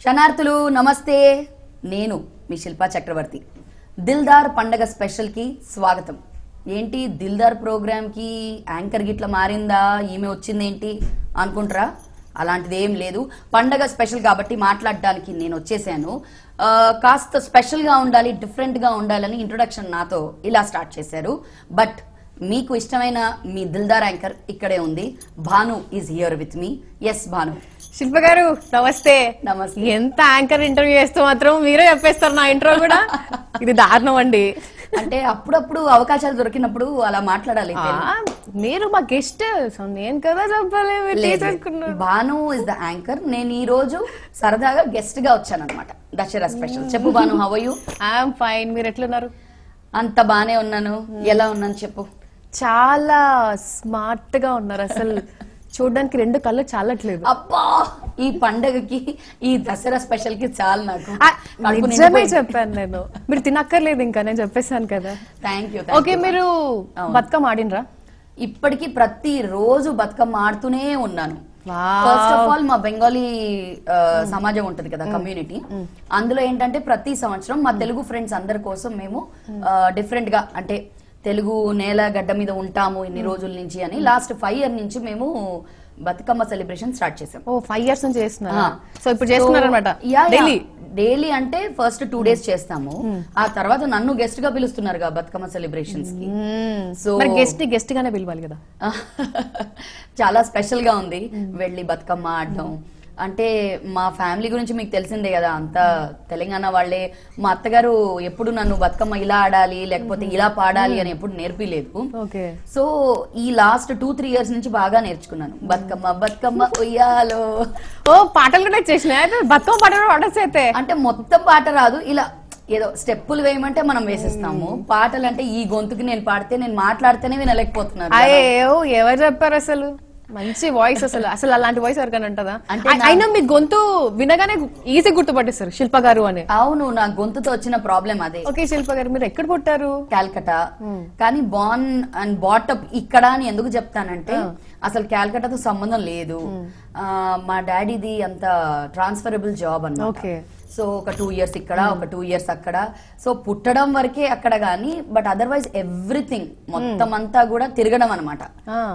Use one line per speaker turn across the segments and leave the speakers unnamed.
శనార్థులు నమస్తే. నేను మీ శిల్పా చక్రవర్తి. దిల్దార్ పండగ స్పెషల్ కి స్వాగతం. ఏంటి దిల్దార్ ప్రోగ్రామ్ కి యాంకర్ గిట్ల మారిందా, ఈమె వచ్చింది ఏంటి అనుకుంటారా? అలాంటిది ఏం లేదు. పండగ స్పెషల్ కాబట్టి మాట్లాడడానికి నేను వచ్చేసాను. కాస్త స్పెషల్ గా ఉండాలి, డిఫరెంట్ గా ఉండాలని ఇంట్రొడక్షన్ నాతో ఇలా స్టార్ట్ చేశారు. బట్ మీకు ఇష్టమైన మీ దిల్దార్ యాంకర్ ఇక్కడే ఉంది. Bhanu is here with me. Yes Bhanu.
Shilpa garu నమస్తే.
నమస్తే.
ఎంత యాంకర్ ఇంటర్వ్యూ చేస్తూ మాత్రం మీరే చెప్పేస్తారు నా ఇంట్రో కూడా. ఇది దారుణం అండి.
అంటే అప్పుడప్పుడు అవకాశాలు దొరికినప్పుడు అలా మాట్లాడాలి.
మీరు మా గెస్ట్, నేను కదా చెప్పాలి.
Bhanu is the anchor. నేను ఈ రోజు సరదాగా గెస్ట్ గా వచ్చాను అనమాట. దసరా స్పెషల్. చెప్పు Bhanu, how are you?
I'm fine. మీరు ఎట్లున్నారు?
అంత బానే ఉన్నాను. ఎలా ఉన్నాను చెప్పు.
చాలా స్మార్ట్ గా ఉన్నారు. అసలు చూడడానికి రెండు కళ్ళు చాలట్లేదు.
అబ్బా, ఈ పండగకి ఈ దసరా స్పెషల్ కి చాలు నాకు.
నిజమే చెప్పాను నేను. మీరు తినక్కర్లేదు ఇంకా, నేను చెప్పేసాను కదా.
Thank you.
ఓకే, మీరు బతుకమ్మ ఆడినరా?
ఇప్పటికి ప్రతి రోజు బతుకమ్మ ఆడుతూనే ఉన్నాను. ఫస్ట్ ఆఫ్ ఆల్ మా బెంగాలీ సమాజం ఉంటది కదా, కమ్యూనిటీ. అందులో ఏంటంటే ప్రతి సంవత్సరం మా తెలుగు ఫ్రెండ్స్ అందరి కోసం మేము డిఫరెంట్ గా, అంటే తెలుగు నేల గడ్డ మీద ఉంటాము ఇన్ని రోజుల నుంచి అని లాస్ట్ 5 years నుంచి మేము బతుకమ్మ సెలబ్రేషన్ స్టార్ట్ చేసాం.
5 years నుంచి చేస్తున్నా. సో ఇప్పుడు చేస్తున్నారన్నమాట
డైలీ. అంటే ఫస్ట్ 2 days చేస్తాము. ఆ తర్వాత నన్ను గెస్ట్ గా పిలుస్తున్నారు బతుకమ్మ సెలబ్రేషన్స్ కి.
సో గెస్ట్ గానే పిలవాలి కదా.
చాలా స్పెషల్ గా ఉంది వెళ్ళి బతుకమ్మ ఆడడం. అంటే మా ఫ్యామిలీ గురించి మీకు తెలిసిందే కదా, అంతా తెలంగాణ వాళ్ళే. మా అత్తగారు ఎప్పుడు నన్ను బతుకమ్మ ఇలా ఆడాలి లేకపోతే ఇలా పాడాలి అని ఎప్పుడు నేర్పిలేదు. సో ఈ లాస్ట్ 2-3 years నుంచి బాగా నేర్చుకున్నాను. బతుకమ్మ బతుకమ్మ ఉయ్యాలో.
ఓ పాటలు కూడా చేసిన బతుకమ్మ పాటలు పాడైతే.
అంటే మొత్తం పాట రాదు, ఇలా ఏదో స్టెప్పులు వేయమంటే మనం వేసేస్తాము. పాటలు అంటే ఈ గొంతుకి నేను పాడితే, నేను మాట్లాడితేనే వినలేకపోతున్నాను.
అయ్యో, ఎవరు చెప్పారు? అసలు మంచి వాయిస్. అసలు అలాంటి వాయిస్ ఎవరికైనా ఉంటుందా? అయినా మీ గొంతు వినగానే ఈజీ గుర్తుపట్టేస్తారు శిల్ప గారు అని.
అవును, నా గొంతుతో వచ్చిన ప్రాబ్లం అదే.
ఓకే, శిల్ప గారు మీరు ఎక్కడ పుట్టారు?
కాల్కటా. కానీ బార్న్ అండ్ బాటప్ ఇక్కడ అని ఎందుకు చెప్తానంటే అసలు కాల్కటాతో సంబంధం లేదు. మా డాడీది అంత ట్రాన్స్ఫరబుల్ జాబ్ అన్నమాట. సో ఒక 2 years ఇక్కడ, ఒక 2 years అక్కడ. సో పుట్టడం వరకే అక్కడ గానీ, బట్ అదర్వైజ్ ఎవ్రీథింగ్ మొత్తం అంతా కూడా తిరగడం అనమాట.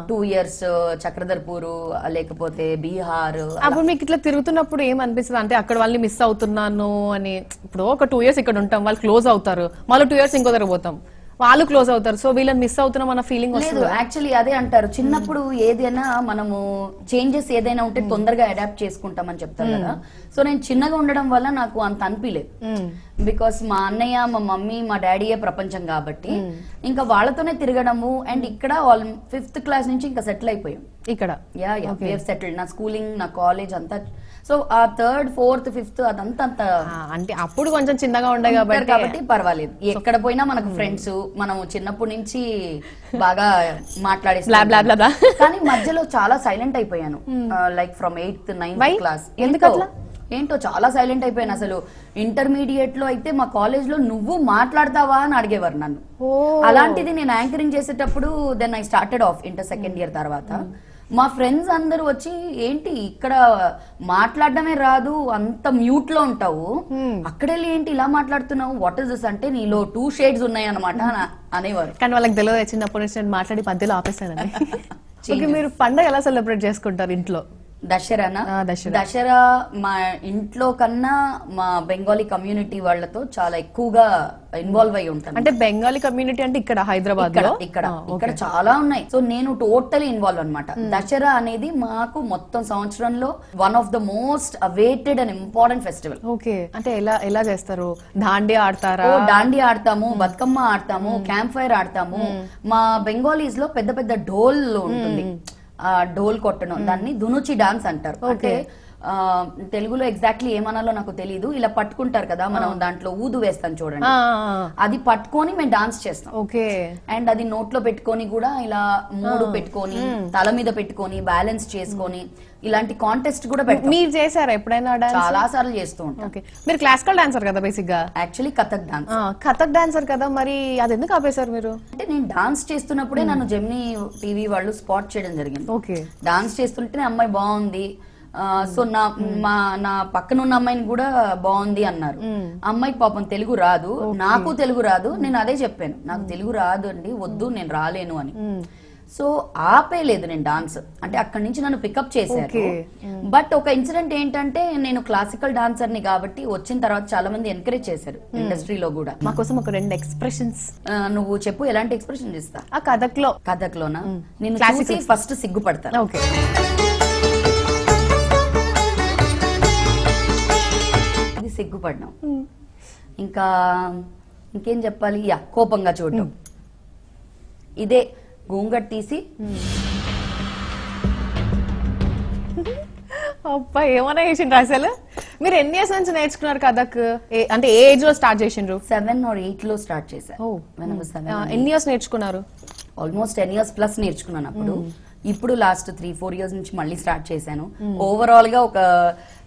2 years చక్రధర్పూర్, లేకపోతే బీహార్.
అప్పుడు మీకు ఇట్లా తిరుగుతున్నప్పుడు ఏమనిపిస్తుంది అంటే అక్కడ వాళ్ళని మిస్ అవుతున్నాను అని? ఇప్పుడు ఒక 2 years ఇక్కడ ఉంటాం, వాళ్ళు క్లోజ్ అవుతారు, మళ్ళీ 2 years ఇంకో దగ్గర పోతాం, వాళ్ళు క్లోజ్ అవుతారు, సో వీళ్ళని మిస్ అవుతున్నాం అన్న ఫీలింగ్ వస్తుంది.
యాక్చువల్లీ అదే అంటారు, చిన్నప్పుడు ఏదైనా మనము చేంజెస్ ఏదైనా ఉంటే తొందరగా అడాప్ట్ చేసుకుంటామని చెప్తారు కదా. సో నేను చిన్నగా ఉండడం వల్ల నాకు అంత అనిపించలేదు. బికాస్ మా అన్నయ్య, మా మమ్మీ, మా డాడీయే ప్రపంచం కాబట్టి ఇంకా వాళ్ళతోనే తిరగడము. అండ్ ఇక్కడ 5th class నుంచి ఇంకా సెటిల్ అయిపోయాం ఇక్కడ. సెటిల్. నా స్కూలింగ్, నా కాలేజ్ అంతా. సో ఆ 3rd, 4th, 5th అదంతా
అంటే అప్పుడు కొంచెం చిన్నగా ఉండే
కాబట్టి పర్వాలేదు. ఎక్కడ పోయినా మనకు ఫ్రెండ్స్, మనం చిన్నప్పటి నుంచి బాగా మాట్లాడేస్తాం. కానీ మధ్యలో చాలా సైలెంట్ అయిపోయాను. Like from 8th, 9th class. ఏంటో చాలా సైలెంట్ అయిపోయాను. అసలు ఇంటర్మీడియట్ లో అయితే మా కాలేజ్ లో నువ్వు మాట్లాడతావా అని అడిగేవారు నన్ను. అలాంటిది నేను యాంకరింగ్ చేసేటప్పుడు then I started of inter 2nd year తర్వాత. మా ఫ్రెండ్స్ అందరూ వచ్చి, ఏంటి ఇక్కడ మాట్లాడడమే రాదు, అంత మ్యూట్ లో ఉంటావు, అక్కడెళ్ళి ఏంటి ఇలా మాట్లాడుతున్నావు, వాట్ ఇస్ దిస్ అంటే నీలో 2 shades ఉన్నాయి అనమాట అనేవారు.
కానీ వాళ్ళకి తెలియదు చిన్నప్పటి నుంచి నేను మాట్లాడి మధ్యలో ఆపేసానని. మీరు పండుగ ఎలా సెలబ్రేట్ చేసుకుంటారు ఇంట్లో?
దసరానా? దసరా మా ఇంట్లో కన్నా మా బెంగాలీ కమ్యూనిటీ వాళ్ళతో చాలా ఎక్కువగా ఇన్వాల్వ్ అయి ఉంటాను.
అంటే బెంగాలీ కమ్యూనిటీ అంటే ఇక్కడ హైదరాబాద్ లో
ఇక్కడ చాలా ఉన్నాయి. సో నేను టోటలీ ఇన్వాల్వ్ అనమాట. దసరా అనేది మాకు మొత్తం సంవత్సరంలో one of the most awaited and important festival.
Okay, అంటే ఎలా చేస్తారు? దాండియా ఆడతారా?
దాండియా ఆడతాము, బతుకమ్మ ఆడతాము, క్యాంప్ ఫైర్ ఆడతాము. మా బెంగాలీస్ లో పెద్ద పెద్ద ఢోల్ ఉంటుంది, ఢోల్ కొట్టడం, దాన్ని దునుచి డాన్స్ అంటారు. అంటే తెలుగులో ఎగ్జాక్ట్లీ ఏమనాలో నాకు తెలీదు. ఇలా పట్టుకుంటారు కదా, మనం దాంట్లో ఊదు వేస్తాం చూడండి, అది పట్టుకొని మేము డాన్స్ చేస్తాం. అండ్ అది నోట్లో పెట్టుకొని కూడా ఇలా 3 పెట్టుకొని తల మీద పెట్టుకొని బ్యాలెన్స్ చేసుకొని ఇలాంటి కాంటెస్ట్ కూడా పెడతాం.
మీరు చేశారా ఎప్పుడైనా?
చాలా సార్లు చేస్తూ ఉంటాం.
మీరు క్లాసికల్ డాన్సర్ కదా బేసిక్ గా?
Actually Kathak dance.
Kathak dancer కదా, మరి అది ఎందుకు ఆపేశారు మీరు?
అంటే నేను డాన్స్ చేస్తున్నప్పుడే నన్ను జెమినీ టీవీ వాళ్ళు స్పాట్ చేయడం జరిగింది. డాన్స్ చేస్తుంటే అమ్మాయి బాగుంది, సో నా పక్కన ఉన్న అమ్మాయిని కూడా బాగుంది అన్నారు. అమ్మాయికి పాపం తెలుగు రాదు, నాకు తెలుగు రాదు. నేను అదే చెప్పాను, నాకు తెలుగు రాదు అండి, వద్దు నేను రాలేను అని. సో ఆపేయలేదు నేను డాన్స్, అంటే అక్కడి నుంచి నన్ను పికప్ చేశారు. బట్ ఒక ఇన్సిడెంట్ ఏంటంటే, నేను క్లాసికల్ డాన్సర్ ని కాబట్టి వచ్చిన తర్వాత చాలా మంది ఎంకరేజ్ చేశారు ఇండస్ట్రీలో కూడా.
మా కోసం ఒక 2 ఎక్స్ప్రెషన్స్
నువ్వు చెప్పు, ఎలాంటి ఎక్స్ప్రెషన్ ఇస్తా?
ఆ కథక్లో.
కథక్లోనా? నేను చూసి ఫస్ట్ సిగ్గుపడతాను.
ఓకే,
ఇది సిగ్గుపడ్డాం. ఇంకా ఇంకేం చెప్పాలి? యా, కోపంగా చూడటం. ఇదే గూంగట్ తీసి
అబ్బా ఏమన్నా చేసిండ్రు అసలు. మీరు ఎన్ని ఇయర్స్ నుంచి నేర్చుకున్నారు కథక్? అంటే ఏ ఏజ్ లో స్టార్ట్ చేసిండ్రు?
7 or 8 లో స్టార్ట్ చేశాను.
ఎన్ని ఇయర్స్ నేర్చుకున్నారు?
ఆల్మోస్ట్ 10 years ప్లస్ నేర్చుకున్నాను అప్పుడు. ఇప్పుడు లాస్ట్ 3-4 years నుంచి మళ్ళీ స్టార్ట్ చేశాను. ఓవరాల్ గా ఒక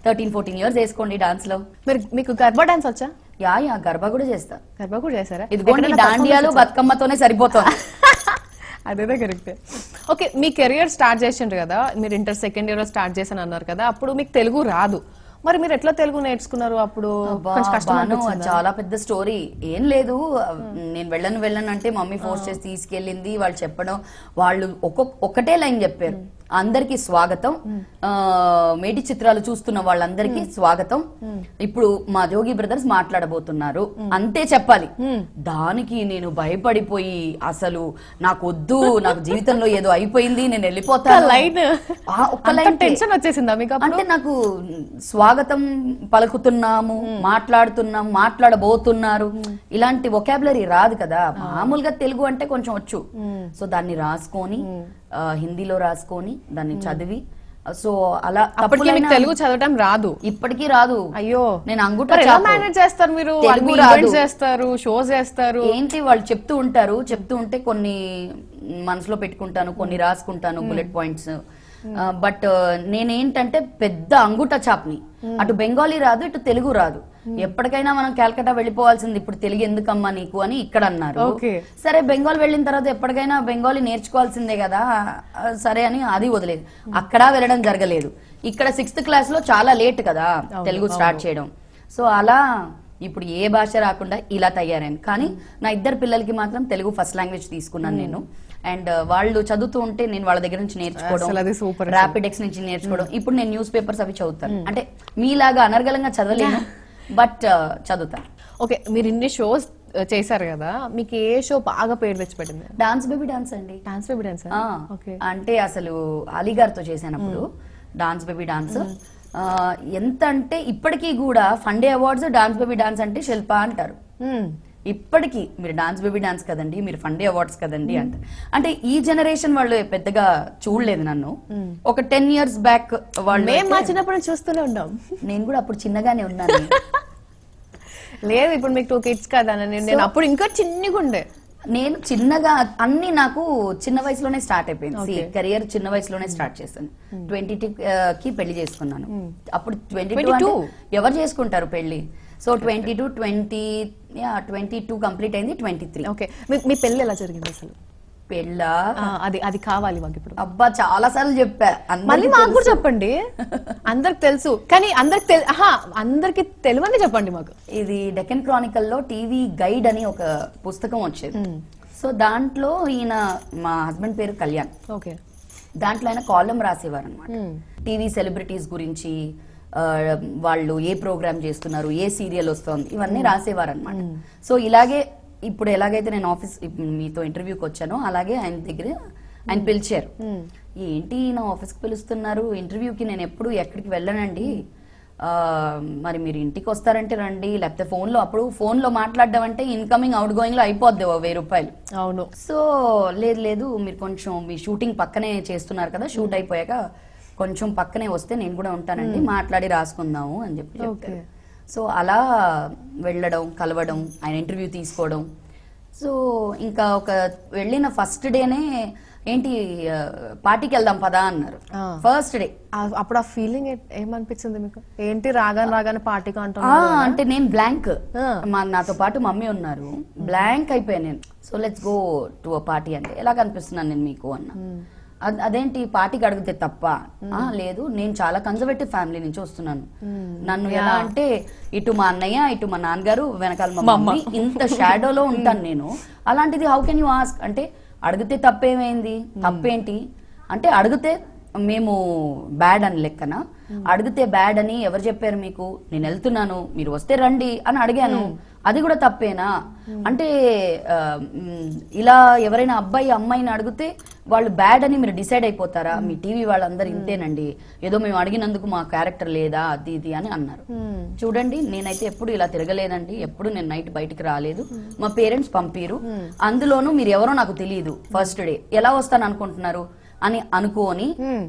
13-14 years వేసుకోండి డాన్స్ లో.
మీకు గర్భా డాన్స్ వచ్చా?
యా, గర్భా కూడా చేస్తా.
గర్భా కూడా చేశారా?
ఇదిగోండి, దాండియాలు బతుకమ్మతోనే సరిపోతుంది.
అదేదే కరెక్టే. ఓకే, మీ కెరియర్ స్టార్ట్ చేసిండ్రు కదా, మీరు ఇంటర్ సెకండ్ ఇయర్ లో స్టార్ట్ చేశాను అన్నారు కదా, అప్పుడు మీకు తెలుగు రాదు, మరి మీరు ఎట్లా తెలుగు నేర్చుకున్నారు? అప్పుడు
చాలా పెద్ద స్టోరీ. ఏం లేదు, నేను వెళ్ళను అంటే మమ్మీ ఫోర్స్ చేసి తీసుకెళ్ళింది. వాళ్ళు చెప్పడం, వాళ్ళు ఒక్కటే లైన్ చెప్పారు, అందరికి స్వాగతం, మేటి చిత్రాలు చూస్తున్న వాళ్ళందరికీ స్వాగతం, ఇప్పుడు మా జోగి బ్రదర్స్ మాట్లాడబోతున్నారు, అంతే చెప్పాలి. దానికి నేను భయపడిపోయి, అసలు నాకు వద్దు, నాకు జీవితంలో ఏదో అయిపోయింది, నేను వెళ్ళిపోతాను.
టెన్షన్ వచ్చేసిందా మీకు?
అంటే నాకు స్వాగతం పలుకుతున్నాము, మాట్లాడుతున్నాము, మాట్లాడబోతున్నారు, ఇలాంటి వొకాబులరీ రాదు కదా. మామూలుగా తెలుగు అంటే కొంచెం వచ్చు. సో దాన్ని రాసుకొని, హిందీలో రాసుకొని దాన్ని చదివి, సో అలా.
తెలుగు చదవడం రాదు?
ఇప్పటికీ రాదు.
అయ్యో,
నేను అంగుట
మేనేజ్ చేస్తారు మీరు? తెలుగు చేస్తారు, షోస్ చేస్తారు,
ఏంటి వాళ్ళు చెప్తూ ఉంటారు, చెప్తూ ఉంటే కొన్ని మనసులో పెట్టుకుంటాను, కొన్ని రాసుకుంటాను బుల్లెట్ పాయింట్స్. బట్ నేనేంటంటే పెద్ద అంగుట చాప్ని, అటు బెంగాలీ రాదు, ఇటు తెలుగు రాదు. ఎప్పటికైనా మనం క్యాల్కటా వెళ్ళిపోవాల్సింది, ఇప్పుడు తెలుగు ఎందుకమ్మా నీకు అని ఇక్కడ అన్నారు. సరే, బెంగాల్ వెళ్ళిన తర్వాత ఎప్పటికైనా బెంగాలీ నేర్చుకోవాల్సిందే కదా, సరే అని అది వదిలేదు. అక్కడ వెళ్ళడం జరగలేదు. ఇక్కడ 6th class లో చాలా లేట్ కదా తెలుగు స్టార్ట్ చేయడం. సో అలా ఇప్పుడు ఏ భాష రాకుండా ఇలా తయారాను. కానీ నా 2 పిల్లలకి మాత్రం తెలుగు ఫస్ట్ లాంగ్వేజ్ తీసుకున్నాను నేను. అండ్ వాళ్ళు చదువుతూ ఉంటే నేను వాళ్ళ దగ్గర నుంచి నేర్చుకోవడం, ర్యాపిడెక్స్ నుంచి నేర్చుకోవడం. ఇప్పుడు నేను న్యూస్ పేపర్స్ అవి చదువుతాను. అంటే మీలాగా అనర్గళంగా చదవలేను, బట్ చదువుతాను.
ఓకే, మీరు ఇన్ని షోస్ చేశారు కదా, మీకు ఏ షో బాగా పేరు తెచ్చిపెట్టింది?
డాన్స్ బేబీ డాన్స్ అండి.
డాన్స్ బేబీ డాన్స్
అంటే అసలు అలీ గారితో చేశానప్పుడు డాన్స్ బేబీ డాన్స్. ఎంత అంటే ఇప్పటికీ కూడా funday awards dance baby dance అంటే శిల్ప అంటారు. ఇప్పటికీ మీరు డాన్స్ బేబీ డాన్స్ కదండి, మీరు ఫండే అవార్డ్స్ కదండి అంట. అంటే ఈ జనరేషన్ వాళ్ళు పెద్దగా చూడలేదు నన్ను. ఒక 10 years బ్యాక్ వాళ్ళు
చిన్నప్పుడు చూస్తూనే ఉన్నాం.
నేను కూడా అప్పుడు చిన్నగానే ఉన్నాను.
లేదు, ఇప్పుడు మీకు 2 kids కదా, నేను అప్పుడు ఇంకా చిన్నగా ఉండే.
నేను చిన్నగా అన్ని నాకు చిన్న వయసులోనే స్టార్ట్ అయిపోయింది. కెరియర్ చిన్న వయసులోనే స్టార్ట్ చేశాను. 22కి పెళ్లి చేసుకున్నాను. అప్పుడు 22 ఎవరు చేసుకుంటారు పెళ్లి? సో 22 కంప్లీట్ అయింది. 23.
ఓకే, మీ పెళ్లి ఎలా జరిగింది అసలు?
పెళ్ళా?
అది కావాలి మాకు ఇప్పుడు.
అబ్బా, చాలా సార్లు చెప్పా.
మళ్ళీ మాకు కూడా చెప్పండి. అందరికి తెలుసు కానీ అందరికి తెలియని చెప్పండి మాకు.
ఇది డెక్కన్ క్రానికల్ లో టీవీ గైడ్ అని ఒక పుస్తకం వచ్చేది. సో దాంట్లో ఈయన, మా హస్బెండ్ పేరు కళ్యాణ్,
ఓకే,
దాంట్లో ఆయన కాలం రాసేవారు అనమాట. టీవీ సెలబ్రిటీస్ గురించి, వాళ్ళు ఏ ప్రోగ్రామ్ చేస్తున్నారు, ఏ సీరియల్ వస్తుంది, ఇవన్నీ రాసేవారు అనమాట. సో ఇలాగే ఇప్పుడు ఎలాగైతే నేను ఆఫీస్ మీతో ఇంటర్వ్యూకి వచ్చానో అలాగే ఆయన దగ్గర ఆయన పిలిచారు. ఏంటి నా ఆఫీస్కి పిలుస్తున్నారు ఇంటర్వ్యూకి, నేను ఎప్పుడు ఎక్కడికి వెళ్ళనండి, మరి మీరు ఇంటికి వస్తారంటే రండి, లేకపోతే ఫోన్లో, అప్పుడు ఫోన్లో మాట్లాడడం అంటే ఇన్కమింగ్ అవుట్ గోయింగ్ లో అయిపోద్ది 1000 రూపాయలు.
అవును.
సో లేదు మీరు కొంచెం మీ షూటింగ్ పక్కనే చేస్తున్నారు కదా, షూట్ అయిపోయాక కొంచెం పక్కనే వస్తే నేను కూడా ఉంటానండి, మాట్లాడి రాసుకుందాము అని చెప్పి. సో అలా వెళ్ళడం, కలవడం, ఆయన ఇంటర్వ్యూ తీసుకోవడం. సో ఇంకా ఒక వెళ్ళిన ఫస్ట్ డేనే ఏంటి పార్టీకి వెళ్దాం పదా అన్నారు. First day.
అప్పుడు ఆ ఫీలింగ్ ఏమనిపించింది మీకు? ఏంటి రాగానే పార్టీకి
అంటే నేను బ్లాంక్, నాతో పాటు మమ్మీ ఉన్నారు, బ్లాంక్ అయిపోయాను నేను. So let's go to a party అంటే ఎలా కనిపిస్తున్నాను నేను మీకు అన్నా. అదేంటి పార్టీకి అడిగితే తప్ప? లేదు, నేను చాలా కన్జర్వేటివ్ ఫ్యామిలీ నుంచి వస్తున్నాను. నన్ను ఎలా అంటే ఇటు మా అన్నయ్య ఇటు మా నాన్నగారు వెనకాల మా మమ్మీ, ఇంత షాడోలో ఉంటాను నేను. అలాంటిది హౌ కెన్ యూ ఆస్క్ అంటే అడిగితే తప్పేమైంది? తప్పేంటి అంటే అడిగితే మేము బ్యాడ్ అని లెక్కన? అడిగితే బ్యాడ్ అని ఎవరు చెప్పారు మీకు? నేను వెళ్తున్నాను, మీరు వస్తే రండి అని అడిగాను, అది కూడా తప్పేనా? అంటే ఇలా ఎవరైనా అబ్బాయి అమ్మాయిని అడిగితే వాళ్ళు బ్యాడ్ అని మీరు డిసైడ్ అయిపోతారా? మీ టీవీ వాళ్ళందరూ ఇంతేనండి, ఏదో మేము అడిగినందుకు మా క్యారెక్టర్ లేదా అది ఇది అని అన్నారు. చూడండి, నేనైతే ఎప్పుడు ఇలా తిరగలేదండి, ఎప్పుడు నేను నైట్ బయటికి రాలేదు, మా పేరెంట్స్ పంపిరు. అందులోనూ మీరు ఎవరో నాకు తెలియదు, ఫస్ట్ డే ఎలా వస్తాను అనుకుంటున్నారు అని అనుకోని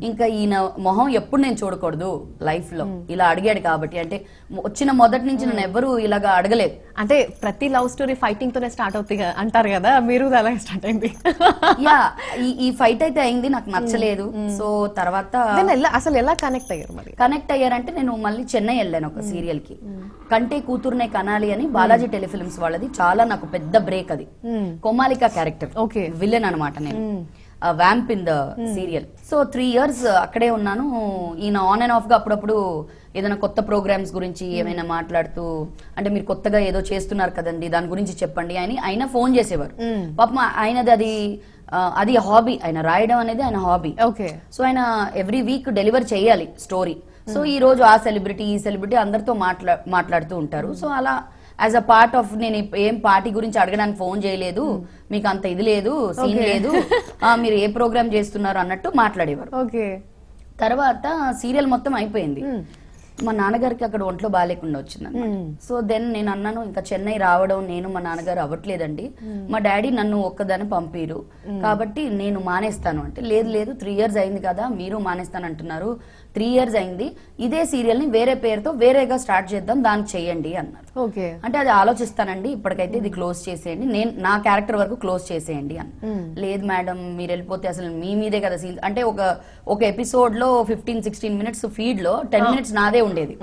ఇంకా ఈయన మొహం ఎప్పుడు నేను చూడకూడదు లైఫ్ లో, ఇలా అడిగాడు కాబట్టి. అంటే వచ్చిన మొదటి నుంచి నన్ను ఎవ్వరు ఇలాగా అడగలేదు.
అంటే ప్రతి లవ్ స్టోరీ ఫైటింగ్ తోనే స్టార్ట్ అవుతుంది అంటారు కదా, మీరు అలాగే స్టార్ట్ అయింది.
యా, ఈ ఫైట్ అయితే అయింది, నాకు నచ్చలేదు. సో తర్వాత
అసలు ఎలా కనెక్ట్ అయ్యారు? మరి
కనెక్ట్ అయ్యారంటే నేను మళ్ళీ చెన్నై వెళ్ళాను ఒక సీరియల్ కి, కంటే కూతురునే కనాలి అని బాలాజీ టెలిఫిల్మ్స్ వాళ్ళది. చాలా నాకు పెద్ద బ్రేక్ అది. కొమాలికా క్యారెక్టర్, విలన్ అనమాట నేను, vamp in the serial. So 3 years అక్కడే ఉన్నాను. ఈయన ఆన్ అండ్ ఆఫ్ గా అప్పుడప్పుడు ఏదైనా కొత్త ప్రోగ్రామ్స్ గురించి ఏమైనా మాట్లాడుతూ, అంటే మీరు కొత్తగా ఏదో చేస్తున్నారు కదండి దాని గురించి చెప్పండి అని ఆయన ఫోన్ చేసేవారు. పాపం ఆయనది అది హాబీ, ఆయన రాయడం అనేది ఆయన హాబీ. సో ఆయన ఎవ్రీ వీక్ డెలివర్ చేయాలి స్టోరీ. సో ఈ రోజు ఆ సెలబ్రిటీ ఈ సెలబ్రిటీ అందరితో మాట్లాడుతూ ఉంటారు. సో అలా యాజ్ అ పార్ట్ ఆఫ్, నేను ఏం పార్టీ గురించి అడగడానికి ఫోన్ చేయలేదు, మీకు అంత ఇది లేదు, సీన్ లేదు, మీరు ఏ ప్రోగ్రామ్ చేస్తున్నారు అన్నట్టు మాట్లాడేవారు. తర్వాత సీరియల్ మొత్తం అయిపోయింది. మా నాన్నగారికి అక్కడ ఒంట్లో బాగాలేకుండా వచ్చింది. సో దెన్ నేను అన్నాను, ఇంకా చెన్నై రావడం నేను మా నాన్నగారు అవ్వట్లేదండి, మా డాడీ నన్ను ఒక్కదాన్ని పంపిరు కాబట్టి నేను మానేస్తాను అంటే, లేదు లేదు 3 years అయింది కదా, మీరు మానేస్తాను అంటున్నారు, 3 years అయింది, ఇదే సీరియల్ ని వేరే పేరుతో వేరేగా స్టార్ట్ చేద్దాం, దానికి చెయ్యండి అన్నారు. అంటే అది ఆలోచిస్తానండి, ఇప్పటికైతే ఇది క్లోజ్ చేసేయండి, నేను నా క్యారెక్టర్ వరకు క్లోజ్ చేసేయండి అని. లేదు మేడం, మీరు వెళ్ళిపోతే అసలు మీ మీదే కదా సీన్ అంటే, ఒక ఎపిసోడ్ లో 15-16 minutes ఫీడ్ లో 10 minutes నాదే ఉండేది.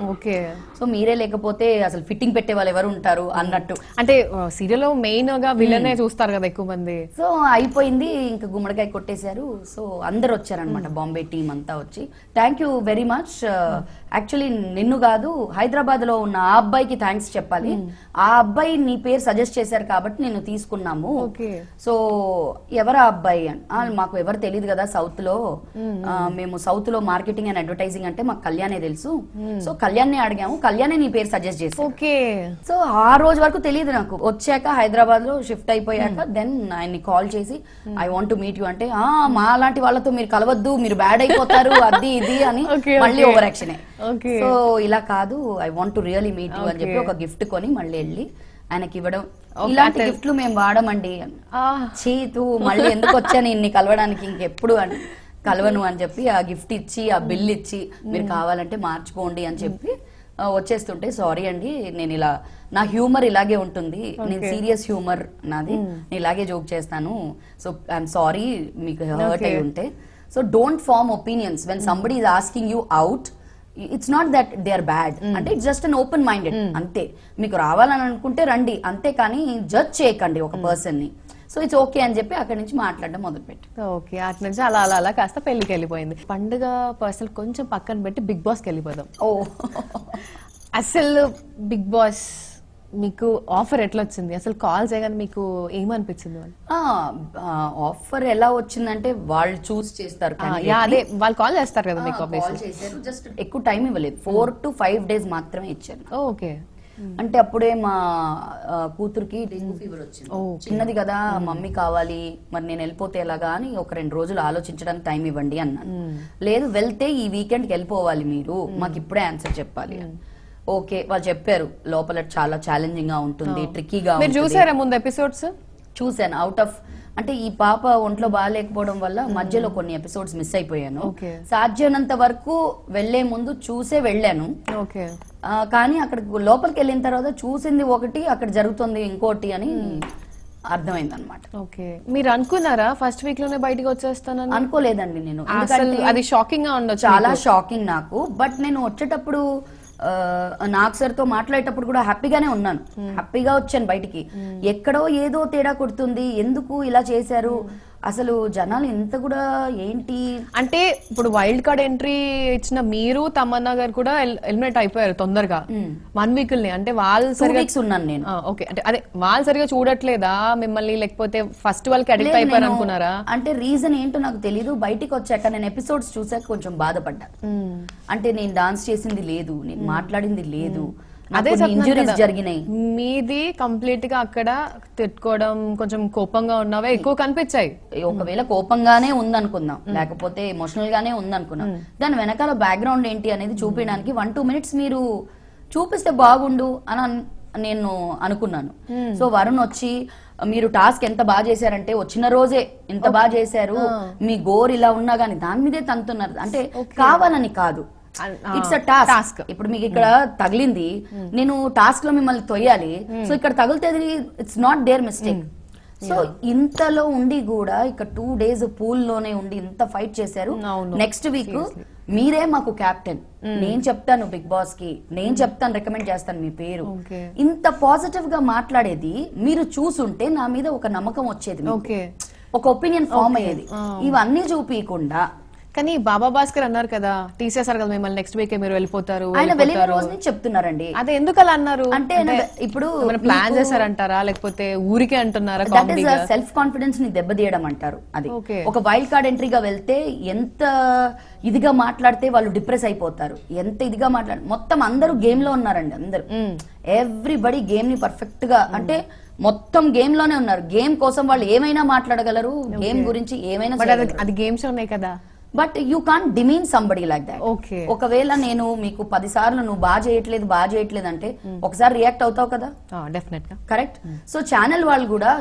సో మీరే లేకపోతే అసలు ఫిట్టింగ్ పెట్టే వాళ్ళు ఎవరు ఉంటారు అన్నట్టు.
అంటే సీరియల్ లో మెయిన్ గా విలనే చూస్తారు కదా ఎక్కువ మంది.
సో అయిపోయింది, ఇంకా గుమ్మడికాయ కొట్టేశారు. సో అందరు వచ్చారనమాట, బాంబే టీం అంతా వచ్చి. Thank you very much. Actually నిన్ను కాదు, హైదరాబాద్ లో ఉన్న ఆ అబ్బాయికి థ్యాంక్స్ చెప్పాలి. ఆ అబ్బాయి నీ పేరు సజెస్ట్ చేశారు కాబట్టి నేను తీసుకున్నాము. సో ఎవరా అబ్బాయి అని, మాకు ఎవరు తెలియదు కదా సౌత్ లో, మేము సౌత్ లో మార్కెటింగ్ అండ్ అడ్వర్టైజింగ్ అంటే మాకు కళ్యాణే తెలుసు. సో కళ్యాణ్ అడిగాము, కళ్యాణే నీ పేరు సజెస్ట్ చేసి. సో ఆ రోజు వరకు తెలియదు నాకు. వచ్చాక హైదరాబాద్ లో షిఫ్ట్ అయిపోయాక దెన్ ఆయన్ని కాల్ చేసి I want to meet you అంటే, మా లాంటి వాళ్ళతో మీరు కలవద్దు, మీరు బ్యాడ్ అయిపోతారు అది ఇది అని మళ్ళీ ఓవర్ యాక్షన్. సో ఇలా కాదు, I want to really meet you అని చెప్పి ఒక గిఫ్ట్ కొని మళ్ళీ వెళ్ళి ఆయనకి ఇవ్వడం. ఇలాంటి గిఫ్ట్లు మేము వాడమండి. చీతు మళ్ళీ ఎందుకు వచ్చాను ఇన్ని కలవడానికి, ఇంకెప్పుడు అని కలవను అని చెప్పి ఆ గిఫ్ట్ ఇచ్చి ఆ బిల్ ఇచ్చి, మీరు కావాలంటే మార్చుకోండి అని చెప్పి వచ్చేస్తుంటే, సారీ అండి నేను ఇలా, నా హ్యూమర్ ఇలాగే ఉంటుంది, నేను సీరియస్ హ్యూమర్ నాది, నేను ఇలాగే జోక్ చేస్తాను, సో ఐఎమ్ సారీ మీకు హర్ట్ అయి ఉంటే. So don't form opinions when somebody is asking you out. It's not that they are bad, అంటే it's just an open minded అంతే. మీకు రావాలని అనుకుంటే రండి అంతే, కానీ జడ్జ్ చేయకండి ఒక పర్సన్ ని. సో ఇట్స్ ఓకే అని చెప్పి అక్కడి నుంచి మాట్లాడడం మొదలుపెట్టి.
ఓకే, అటు నుంచి అలా అలా అలా కాస్త పెళ్లికి వెళ్ళిపోయింది. పండుగ పర్సనల్ కొంచెం పక్కన పెట్టి బిగ్ బాస్కి వెళ్ళిపోదాం. అసలు బిగ్ బాస్ మీకు ఆఫర్ ఎట్లా వచ్చింది? అసలు కాల్ చేయగానే మీకు ఏమనిపించింది?
ఆఫర్ ఎలా వచ్చిందంటే వాళ్ళు చూస్ చేస్తారు,
అదే వాళ్ళు కాల్ చేస్తారు కదా మీకు.
జస్ట్ ఎక్కువ టైం ఇవ్వలేదు, 4 to 5 days మాత్రమే ఇచ్చారు.
ఓకే,
అంటే అప్పుడే మా కూతురికి డెంగ్యూ ఫీవర్ వచ్చింది. చిన్నది కదా, మమ్మీ కావాలి, మరి నేను వెళ్ళిపోతే ఎలాగా అని ఒక 2 రోజులు ఆలోచించడానికి టైం ఇవ్వండి అన్నాను. లేదు, వెళ్తే ఈ వీకెండ్కి వెళ్ళిపోవాలి మీరు, మాకు ఇప్పుడే ఆన్సర్ చెప్పాలి. ఓకే, వాళ్ళు చెప్పారు లోపల చాలా ఛాలెంజింగ్ గా ఉంటుంది, ట్రిక్కీగా.
చూసారా ముందు ఎపిసోడ్స్?
చూసాను. అవుట్ ఆఫ్ అంటే ఈ పాప ఒంట్లో బాగాలేకపోవడం వల్ల మధ్యలో కొన్ని ఎపిసోడ్స్ మిస్ అయిపోయాను. సాధ్యమైనంత వరకు వెళ్లే ముందు చూసే వెళ్ళాను. కానీ అక్కడ లోపలికి వెళ్ళిన తర్వాత చూసింది ఒకటి, అక్కడ జరుగుతుంది ఇంకోటి అని అర్థమైంది అనమాట.
ఓకే, మీరు అనుకున్నారా ఫస్ట్ వీక్ లోనే బయటకు వచ్చేస్తానని?
అనుకోలేదండి నేను.
అది షాకింగ్ గా ఉండొచ్చు,
చాలా షాకింగ్ నాకు. బట్ నేను వచ్చేటప్పుడు నాగ్ సార్ తో మాట్లాడేటప్పుడు కూడా హ్యాపీగానే ఉన్నాను, హ్యాపీగా వచ్చాను బయటికి. ఎక్కడో ఏదో తేడా కొడుతుంది, ఎందుకు ఇలా చేశారు, అసలు జనాలు ఎంత కూడా ఏంటి
అంటే ఇప్పుడు వైల్డ్ కార్డ్ ఎంట్రీ ఇచ్చిన మీరు తమన్నా గారు కూడా ఎలిమినేట్ అయిపోయారు తొందరగా 1 వీక్ అంటే వాళ్ళు సరిగా
ఉన్నాను నేను.
ఓకే, అంటే అదే వాళ్ళు సరిగా చూడట్లేదా మిమ్మల్ని, లేకపోతే ఫస్ట్ వాళ్ళకి అడిక్ట్ అయిపోయారు అనుకున్నారా?
అంటే రీజన్ ఏంటో నాకు తెలీదు. బయటికి వచ్చాక నేను ఎపిసోడ్స్ చూసాక కొంచెం బాధపడ్డా. అంటే నేను డాన్స్ చేసింది లేదు, నేను మాట్లాడింది లేదు,
అదే
ఇంజురీస్ జరిగినాయి.
మీది కంప్లీట్ గా అక్కడ తిట్టుకోవడం, కొంచెం కోపంగా ఉన్నవే ఎక్కువ కనిపించాయి.
ఒకవేళ కోపంగానే ఉందనుకుందాం, లేకపోతే ఎమోషనల్ గానే ఉందనుకున్నాం, దాని వెనకాల బ్యాక్గ్రౌండ్ ఏంటి అనేది చూపించడానికి 1-2 minutes మీరు చూపిస్తే బాగుండు అని నేను అనుకున్నాను. సో వరుణ్ వచ్చి మీరు టాస్క్ ఎంత బాగా చేశారంటే వచ్చిన రోజే ఇంత బాగా చేశారు, మీ గోర్ ఇలా ఉన్నా గానీ దాని మీదే తంతున్నారు. అంటే కావాలని కాదు, ఇట్స్ అ టాస్క్. ఇప్పుడు మీకు ఇక్కడ తగిలింది, నేను టాస్క్ లో మిమ్మల్ని తొయ్యాలి, సో ఇక్కడ తగిలితే it's not there mistake. So ఇంతలో ఉండి కూడా ఇక్కడ 2 days పూల్ లోనే ఉండి ఇంత ఫైట్ చేశారు. నెక్స్ట్ వీక్ మీరే మాకు కెప్టెన్, నేను చెప్తాను బిగ్ బాస్ కి, నేను చెప్తాను, రికమెండ్ చేస్తాను మీ పేరు. ఇంత పాజిటివ్ గా మాట్లాడేది మీరు చూసుంటే నా మీద ఒక నమ్మకం వచ్చేది, ఒక ఒపీనియన్ ఫామ్ అయ్యేది. ఇవన్నీ చూపించకుండా.
కానీ బాబా భాస్కర్ అన్నారు కదా, తీసేసారు కదా మిమ్మల్ని, నెక్స్ట్ వీక్ మీరు వెళ్ళిపోతారు,
ఆయన వెళ్ళిన రోజు నుంచి చెప్తున్నారండి.
అదే ఎందుకు అలా అన్నారు?
అంటే ఇప్పుడు
ప్లాన్ చేశారంటారా, లేకపోతే ఊరికే అంటున్నారా?
సెల్ఫ్ కాన్ఫిడెన్స్ ని దెబ్బతీయడం అంటారు. అది ఒక వైల్డ్ కార్డ్ ఎంట్రీగా వెళ్తే ఎంత ఇదిగా మాట్లాడితే వాళ్ళు డిప్రెస్ అయిపోతారు, ఎంత ఇదిగా మొత్తం అందరూ గేమ్ లో ఉన్నారండి. అందరూ ఎవ్రీబడి గేమ్ ని పర్ఫెక్ట్ గా, అంటే మొత్తం గేమ్ లోనే ఉన్నారు. గేమ్ కోసం వాళ్ళు ఏమైనా మాట్లాడగలరు, గేమ్ గురించి ఏమైనా.
అది గేమ్స్ ఉన్నాయి కదా,
but you can't demean somebody like that. ఒకవేళ నేను మీకు 10 సార్లు నువ్వు బాగా చేయట్లేదు అంటే ఒకసారి రియాక్ట్ అవుతావు కదా,
డెఫినెట్ గా.
కరెక్ట్. సో ఛానల్ వాళ్ళు కూడా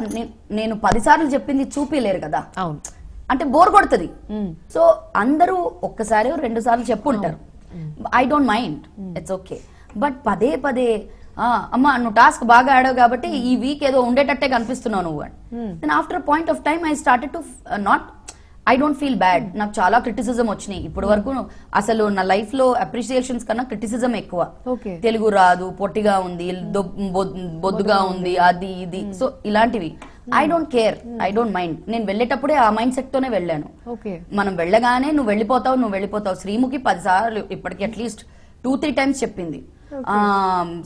నేను 10 సార్లు చెప్పింది చూపిలేరు కదా, అంటే బోర్ కొడుతుంది. సో అందరూ ఒక్కసారి 2 సార్లు చెప్పుంటారు, I don't mind, it's okay. But పదే అమ్మా నువ్వు టాస్క్ బాగా ఆడావు కాబట్టి ఈ వీక్ ఏదో ఉండేటట్టే కనిపిస్తున్నావు నువ్వు అని. Then after point of time I started to not, I don't feel bad. నాకు చాలా క్రిటిసిజం వచ్చినాయి ఇప్పటి వరకు. అసలు నా లైఫ్ లో అప్రిసియేషన్స్ కన్నా క్రిటిసిజం ఎక్కువ. తెలుగు రాదు, పొట్టిగా ఉంది, బొద్దుగా ఉంది, అది ఇది, సో ఇలాంటివి I don't care, I don't mind. నేను వెళ్ళేటప్పుడే ఆ మైండ్ సెట్ తోనే వెళ్ళాను. మనం వెళ్ళగానే నువ్వు వెళ్ళిపోతావు. శ్రీముఖి 10 సార్లు ఇప్పటికి అట్లీస్ట్ 2-3 times చెప్పింది.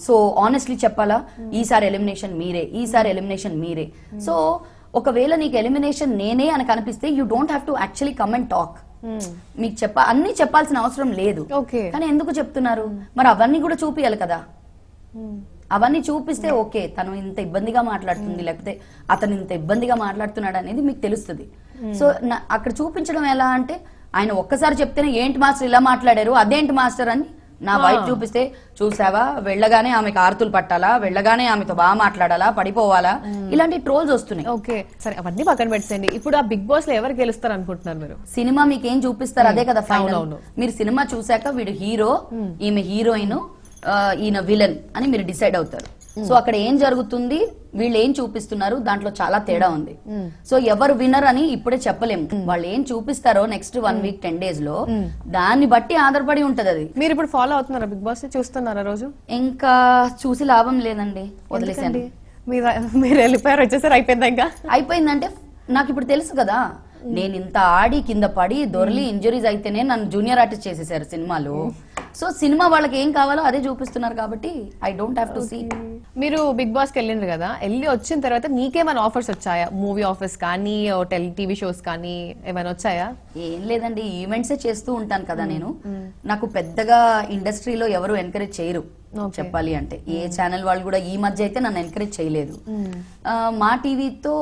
సో ఆనెస్ట్లీ చెప్పాలా, ఈసారి ఎలిమినేషన్ మీరే. సో ఒకవేళ నీకు ఎలిమినేషన్ నేనే అని కనిపిస్తే you don't have to actually come and talk. మీకు అన్ని చెప్పాల్సిన అవసరం లేదు, కానీ ఎందుకు చెప్తున్నారు? మరి అవన్నీ కూడా చూపియాలి కదా. అవన్నీ చూపిస్తే ఓకే, తను ఇంత ఇబ్బందిగా మాట్లాడుతుంది, లేకపోతే అతను ఇంత ఇబ్బందిగా మాట్లాడుతున్నాడు అనేది మీకు తెలుస్తుంది. సో అక్కడ చూపించడం ఎలా అంటే, ఆయన ఒక్కసారి చెప్తేనే ఏంటి మాస్టర్ ఇలా మాట్లాడారు, అదేంటి మాస్టర్ అని నా వైఫ్ చూపిస్తే, చూసావా వెళ్ళగానే ఆమెకు ఆర్తులు పట్టాలా, వెళ్ళగానే ఆమెతో బాగా మాట్లాడాలా, పడిపోవాలా, ఇలాంటి ట్రోల్స్ వస్తున్నాయి.
ఓకే సరే, అవన్నీ పక్కన పెట్టండి. ఇప్పుడు ఆ బిగ్ బాస్ లో ఎవరు గెలుస్తారు అనుకుంటున్నారు మీరు?
సినిమా మీకు ఏం చూపిస్తారు అదే కదా ఫైనల్. మీరు సినిమా చూసాక వీడు హీరో, ఈమె హీరోయిన్, ఈయన విలన్ అని మీరు డిసైడ్ అవుతారు. సో అక్కడ ఏం జరుగుతుంది, వీళ్ళు ఏం చూపిస్తున్నారు, దాంట్లో చాలా తేడా ఉంది. సో ఎవరు విన్నర్ అని ఇప్పుడే చెప్పలేము. వాళ్ళు ఏం చూపిస్తారో నెక్స్ట్ 1 week 10 days లో దాన్ని బట్టి ఆధారపడి ఉంటది అది.
మీరు ఇప్పుడు ఫాలో అవుతున్నారా బిగ్ బాస్? చూస్తున్నారా రోజు?
ఇంకా చూసి లాభం లేదండి, వదిలేసాను.
మీరు వెళ్ళిపోయారు, వచ్చేసారు, అయిపోయిందా? ఇంకా
అయిపోయిందంటే నాకు ఇప్పుడు తెలుసు కదా, నేను ఇంత ఆడి కింద పడి దొరలి ఇంజరీస్ అయితేనే నన్ను జూనియర్ ఆర్టిస్ట్ చేసేసారు సినిమాలో. సో సినిమా వాళ్ళకి ఏం కావాలో అదే చూపిస్తున్నారు కాబట్టి I don't have to see.
మీరు బిగ్ బాస్ కి వెళ్ళిండ్రు కదా, వెళ్ళి వచ్చిన తర్వాత మీకేమైనా ఆఫర్స్ వచ్చాయా? మూవీ ఆఫర్స్ కానీ, టీవీ షోస్ కానీ ఏమైనా వచ్చాయా?
ఏం లేదండి, ఈవెంట్సే చేస్తూ ఉంటాను కదా నేను. నాకు పెద్దగా ఇండస్ట్రీలో ఎవరు ఎంకరేజ్ చేయరు చెప్పాలి అంటే. ఏ ఛానల్ వాళ్ళు కూడా ఈ మధ్య అయితే నన్ను ఎంకరేజ్ చేయలేదు. మా టీవీతో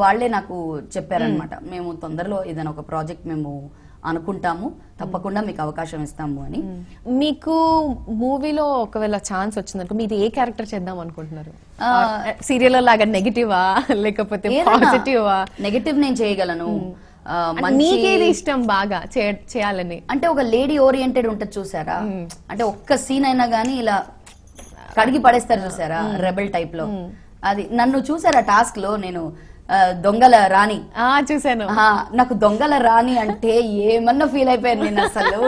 వాళ్లే నాకు చెప్పారనమాట, మేము తొందరలో ఏదైనా ఒక ప్రాజెక్ట్ మేము అనుకుంటాము, తప్పకుండా మీకు అవకాశం ఇస్తాము అని.
మీకు మూవీలో ఒకవేళ ఛాన్స్ వచ్చిందనుకో, మీరు ఏ క్యారెక్టర్ చేద్దాం అనుకుంటున్నారు? సీరియల్ లాగా నెగటివా లేకపోతే పాజిటివా?
నెగటివ్ నేను చేయగలను.
మీకేది ఇష్టం బాగా చేయాలని?
అంటే ఒక లేడీ ఓరియంటెడ్ ఉంటది చూసారా, అంటే ఒక్క సీన్ అయినా గానీ ఇలా కడిగి పడేస్తారు చూసారా, రెబల్ టైప్ లో. అది నన్ను చూసారా టాస్క్ లో నేను దొంగల రాణి
చూసాను.
నాకు దొంగల రాణి అంటే ఏమన్నా ఫీల్ అయిపోయాను నేను అసలు.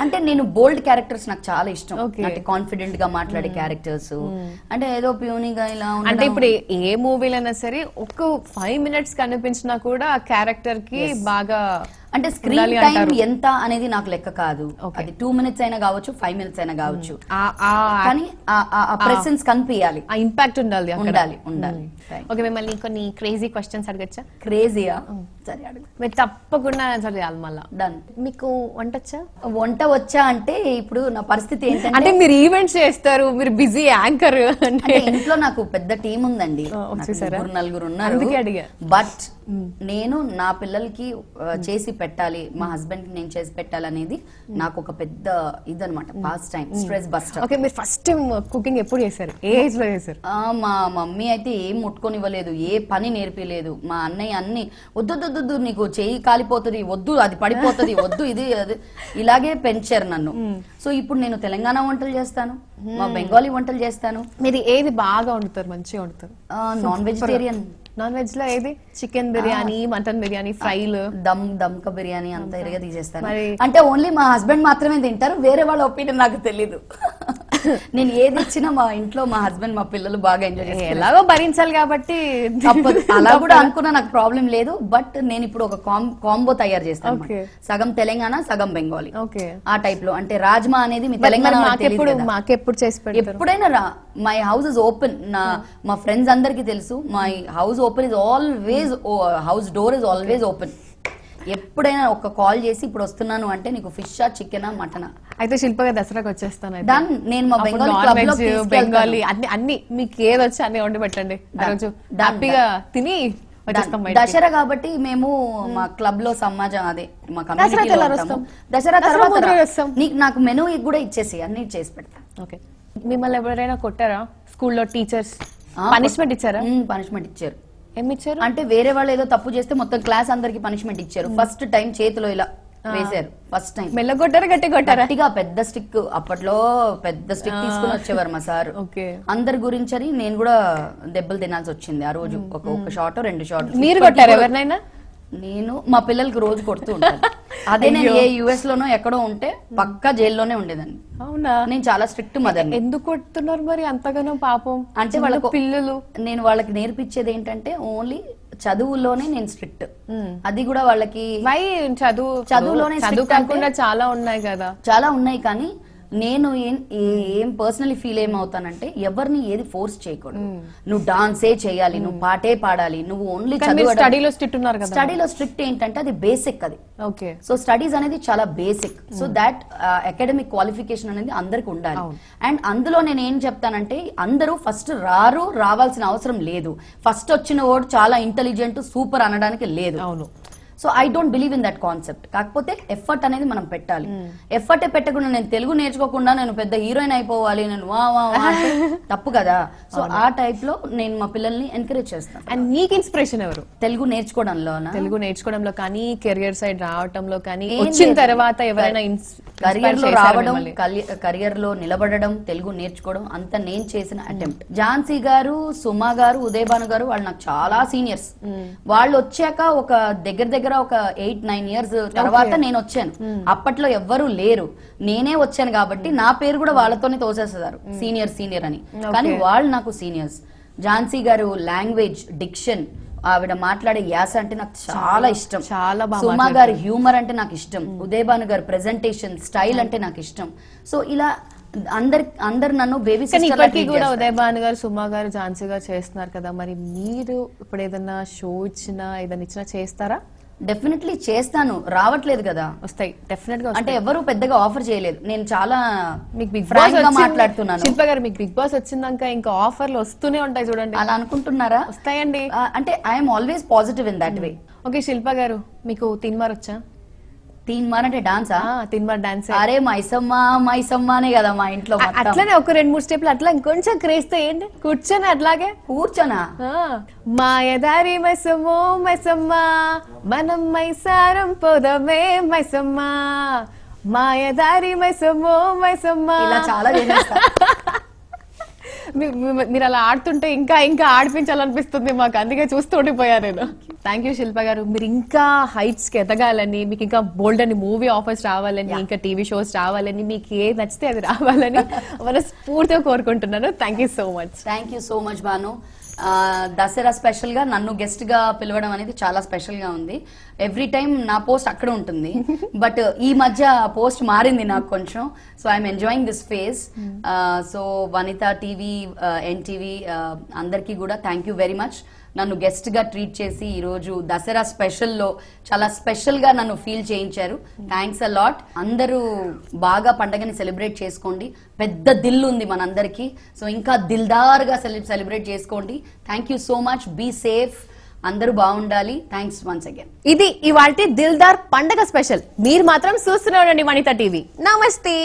అంటే నేను బోల్డ్ క్యారెక్టర్స్ నాకు చాలా ఇష్టం, అంటే కాన్ఫిడెంట్ గా మాట్లాడే క్యారెక్టర్స్, అంటే ఏదో ప్యూనిగా ఇలా.
అంటే ఇప్పుడు ఏ మూవీలైనా సరే ఒక 5 minutes కనిపించినా కూడా ఆ క్యారెక్టర్ కి బాగా,
అంటే స్క్రీన్ టైం ఎంత అనేది నాకు లెక్క కాదు, అది 2 minutes అయినా కావచ్చు, 5 minutes అయినా కావచ్చు, కానీ ఆ ప్రెసెన్స్ కనిపించాలి,
ఆ ఇంపాక్ట్ ఉండాలి.
ఉండాలి.
ఓకే, మిమ్మల్ని కొన్ని క్రేజీ క్వశ్చన్స్ అడగచ్చా?
క్రేజీయా? సరే అడుగు.
మీరు తప్పకుండా ఆన్సర్ చేయాలి మళ్ళా.
డన్.
మీకు వంట వచ్చా?
వంట వచ్చా అంటే ఇప్పుడు నా పరిస్థితి ఏంటంటే,
అంటే మీరు ఈవెంట్స్ చేస్తారు, మీరు బిజీ యాంకర్,
అంటే ఇంట్లో నాకు పెద్ద టీం ఉందండి, 3-4 ఉన్నారు. బట్ నేను నా పిల్లలకి చేసి పెట్టాలి, మా హస్బెండ్ కి నేను చేసి పెట్టాలి అనేది నాకు ఒక పెద్ద ఇదనమాట, past time, stress buster.
Okay, మీరు ఫస్ట్ టైం కుకింగ్ ఎప్పుడు చేశారు? ఏ ఏజ్ లో చేశారు?
మా మమ్మీ అయితే ఏం ముట్టుకొనివ్వలేదు, ఏ పని నేర్పిలేదు. మా అన్నయ్య అన్ని వద్దు నీకు చెయ్యి కాలిపోతుంది, వద్దు అది పడిపోతుంది, వద్దు ఇది అది, ఇలాగే పెంచారు నన్ను. సో ఇప్పుడు నేను తెలంగాణ వంటలు చేస్తాను, మా బెంగాలీ వంటలు చేస్తాను.
మీరు ఏది బాగా వండుతారు, మంచిగా వండుతారు?
Non vegetarian.
నాన్ వెజ్ లో ఏది? చికెన్ బిర్యానీ, మటన్ బిర్యానీ, ఫ్రైలు,
దమ్క బిర్యానీ అంతా ఇరగా తీసేస్తాను. అంటే ఓన్లీ మా హస్బెండ్ మాత్రమే తింటారు, వేరే వాళ్ళ ఒపీనియన్ నాకు తెలీదు. నేను ఏది ఇచ్చినా మా ఇంట్లో మా హస్బెండ్ మా పిల్లలు బాగా ఎంజాయ్ చేస్తారు.
ఎలాగో భరించాలి కాబట్టి
తప్పదు. అలా కూడా అనుకున్నా నాకు ప్రాబ్లం లేదు. బట్ నేను ఇప్పుడు ఒక కాంబో తయారు చేస్తాను, సగం తెలంగాణ సగం బెంగాలీ, ఆ టైప్ లో. అంటే రాజ్మా అనేది మీ తెలంగాణ
మాకెప్పుడు చేసి పెడతారు?
ఎప్పుడైనా రా, మై హౌస్ ఇస్ ఓపెన్. మా ఫ్రెండ్స్ అందరికి తెలుసు, my house open is always, house door is always open. ఎప్పుడైనా ఒక కాల్ చేసి ఇప్పుడు వస్తున్నాను అంటే నీకు ఫిషా, చికెనా, మటనా.
అయితే శిల్పగా దసరాకి వచ్చేస్తాను.
నేను మా బెంగాలీ క్లబ్ లో
బెంగాలీ అన్ని మీకు ఏది వచ్చి అన్ని వండి పెట్టండి, హ్యాపీగా తిని వచ్చేస్తాం.
దసరా కాబట్టి మేము మా క్లబ్ లో సమాజం అదే మా కమ్యూనిటీ దసరా తర్వాత నాకు మెనూ కూడా ఇచ్చేసి అన్ని చేసి పెడతా.
ఓకే, మిమ్మల్ని ఎవరైనా కొట్టారా స్కూల్లో? టీచర్స్ పనిష్మెంట్ ఇచ్చారా?
పనిష్మెంట్ ఇచ్చారు.
ఏమి ఇచ్చారు?
అంటే వేరే వాళ్ళు ఏదో తప్పు చేస్తే మొత్తం క్లాస్ అందరికి పనిష్మెంట్ ఇచ్చారు. ఫస్ట్ టైం చేతిలో ఇలా వేశారు, ఫస్ట్ టైం.
మెల్ల కొట్టారా, గట్టి కొట్టారా?
గట్టిగా పెద్ద స్టిక్, అప్పట్లో పెద్ద స్టిక్ తీసుకుని వచ్చేవారు మా సార్. అందరి గురించి అని నేను కూడా దెబ్బలు తినాల్సి వచ్చింది ఆ రోజు. ఒక షాట్ 2 షాట్.
మీరు కొట్టారు ఎవరినైనా?
నేను మా పిల్లలకి రోజు కొడుతూ ఉంటాను. అదే నేను ఏ యుఎస్ లోనో ఎక్కడో ఉంటే పక్కా జైల్లోనే ఉండేదాన్ని.
అవునా?
నేను చాలా స్ట్రిక్ట్ మదర్.
ఎందుకు కొడుతున్నారు మరి అంతగానో పాపం? అంటే వాళ్ళ పిల్లలు,
నేను వాళ్ళకి నేర్పించేది ఏంటంటే ఓన్లీ చదువులోనే నేను స్ట్రిక్ట్. అది కూడా వాళ్ళకి చదువులోనే
కాకుండా చాలా ఉన్నాయి కదా.
చాలా ఉన్నాయి, కానీ నేను ఏం పర్సనలీ ఫీల్ ఏమవుతానంటే ఎవరిని ఏది ఫోర్స్ చేయకూడదు. నువ్వు డాన్సే చేయాలి, నువ్వు పాటే పాడాలి, నువ్వు ఓన్లీ
స్టడీలో స్ట్రిక్ట్ ఉన్నారు కదా.
స్టడీలో స్ట్రిక్ట్ ఏంటంటే అది బేసిక్, అది. సో స్టడీస్ అనేది చాలా basic. So that academic qualification అనేది అందరికి ఉండాలి. అండ్ అందులో నేను ఏం చెప్తానంటే అందరూ ఫస్ట్ రావాల్సిన అవసరం లేదు. ఫస్ట్ వచ్చిన వాడు చాలా ఇంటెలిజెంట్, సూపర్ అనడానికి లేదు.
అవును.
So I don't believe in that concept. కాకపోతే ఎఫర్ట్ అనేది మనం పెట్టాలి. ఎఫర్టే పెట్టకుండా నేను తెలుగు నేర్చుకోకుండా నేను పెద్ద హీరోయిన్ అయిపోవాలి, నేను తప్పు కదా. సో ఆ టైప్ లో నేను మా పిల్లల్ని ఎంకరేజ్ చేస్తాను.
అండ్ నీకు ఇన్స్పిరేషన్ ఎవరు?
తెలుగు నేర్చుకోవడంలో
కానీ కెరియర్ సైడ్ రావడంలో కానీ, వచ్చిన తర్వాత ఎవరైనా
కెరియర్ లో రావడం, కెరియర్ లో నిలబడడం, తెలుగు నేర్చుకోవడం అంతా నేను చేసిన అటెంప్ట్. ఝాన్సీ గారు, సుమా గారు, ఉదయభాను గారు వాళ్ళు నాకు చాలా సీనియర్స్. వాళ్ళు వచ్చాక ఒక దగ్గర ఒక 8-9 years తర్వాత నేను వచ్చాను. అప్పట్లో ఎవ్వరూ లేరు, నేనే వచ్చాను కాబట్టి నా పేరు కూడా వాళ్ళతోనే తోసేస్తారు, సీనియర్ అని. కానీ వాళ్ళు నాకు సీనియర్స్. ఝాన్సీ గారు లాంగ్వేజ్, డిక్షన్, ఆవిడ మాట్లాడే యాస అంటే నాకు చాలా ఇష్టం. సుమా గారి హ్యూమర్ అంటే నాకు ఇష్టం. ఉదయభాను గారు ప్రెజెంటేషన్ స్టైల్ అంటే నాకు ఇష్టం. సో ఇలా అందరు నన్ను బేబీ
సిస్టర్ కూడా ఉదయభాను గారు, సుమా గారు, ఝాన్సీ గారు చేస్తున్నారు కదా. మరి మీరు ఇప్పుడు ఏదైనా షో ఇచ్చినా ఏదైనా ఇచ్చినా చేస్తారా?
డెఫినెట్లీ చేస్తాను. రావట్లేదు కదా.
వస్తాయి డెఫినెట్ గా.
అంటే ఎవరు పెద్దగా ఆఫర్ చేయలేదు. నేను చాలా మీకు బిగ్ బాస్ మాట్లాడుతున్నాను.
శిల్ప గారు, మీకు బిగ్ బాస్ వచ్చిందాక ఇంకా ఆఫర్లు వస్తూనే ఉంటాయి చూడండి.
అలా అనుకుంటున్నారా?
వస్తాయండి.
అంటే I'm always positive in that way.
Okay Shilpa garu, మీకు తీన్మార్ వచ్చా?
తీన్మార్ అంటే డాన్సా?
తీన్మార్ డాన్స్.
అరే మైసమ్మానే కదా మా ఇంట్లో.
అట్లానే ఒక 2-3 స్టెప్లు అట్లా ఇంకొంచెం క్రేజ్ ఏంటి కూర్చొని అట్లాగే
కూర్చోనా?
మాయదారి మైసమ్మో మైసమ్మ, మనం మైసారం పోదమే మైసమ్మ, మాయదారి మైసమ్మో మైసమ్మ.
ఇలా చాలా
మీరు అలా ఆడుతుంటే ఇంకా ఇంకా ఆడిపించాలనిపిస్తుంది మాకు, అందుకే చూస్తూ ఉండిపోయారు నేను. థ్యాంక్ యూ శిల్ప గారు. మీరు ఇంకా హైట్స్ కి ఎదగాలని, మీకు ఇంకా బోల్డ్ అని మూవీ ఆఫర్స్ రావాలని, ఇంకా టీవీ షోస్ రావాలని, మీకు ఏ నచ్చితే అది రావాలని మనస్ఫూర్తిగా కోరుకుంటున్నాను. Thank you so much.
Thank you so much Bhanu. Dasara special గా నన్ను గెస్ట్ గా పిలవడం అనేది చాలా స్పెషల్ గా ఉంది. ఎవ్రీ టైం నా పోస్ట్ అక్కడ ఉంటుంది, బట్ ఈ మధ్య పోస్ట్ మారింది నాకు కొంచెం. So I'm enjoying this phase. So Vanitha TV, NTV అందరికీ కూడా థ్యాంక్ యూ వెరీ మచ్. నన్ను గెస్ట్ గా ట్రీట్ చేసి ఈ రోజు దసరా స్పెషల్ లో చాలా స్పెషల్ గా నన్ను ఫీల్ చేయించారు. Thanks a lot. అందరూ బాగా పండగని సెలబ్రేట్ చేసుకోండి. పెద్ద దిల్ ఉంది మనందరికి, సో ఇంకా దిల్దార్ గా సెలబ్రేట్ చేసుకోండి. Thank you so much. Be safe. అందరూ బాగుండాలి. Thanks once again.
ఇది ఇవాల్టి దిల్దార్ పండగ స్పెషల్. మీరు మాత్రం చూస్తూనే ఉండండి వనిత టీవీ. నమస్తే.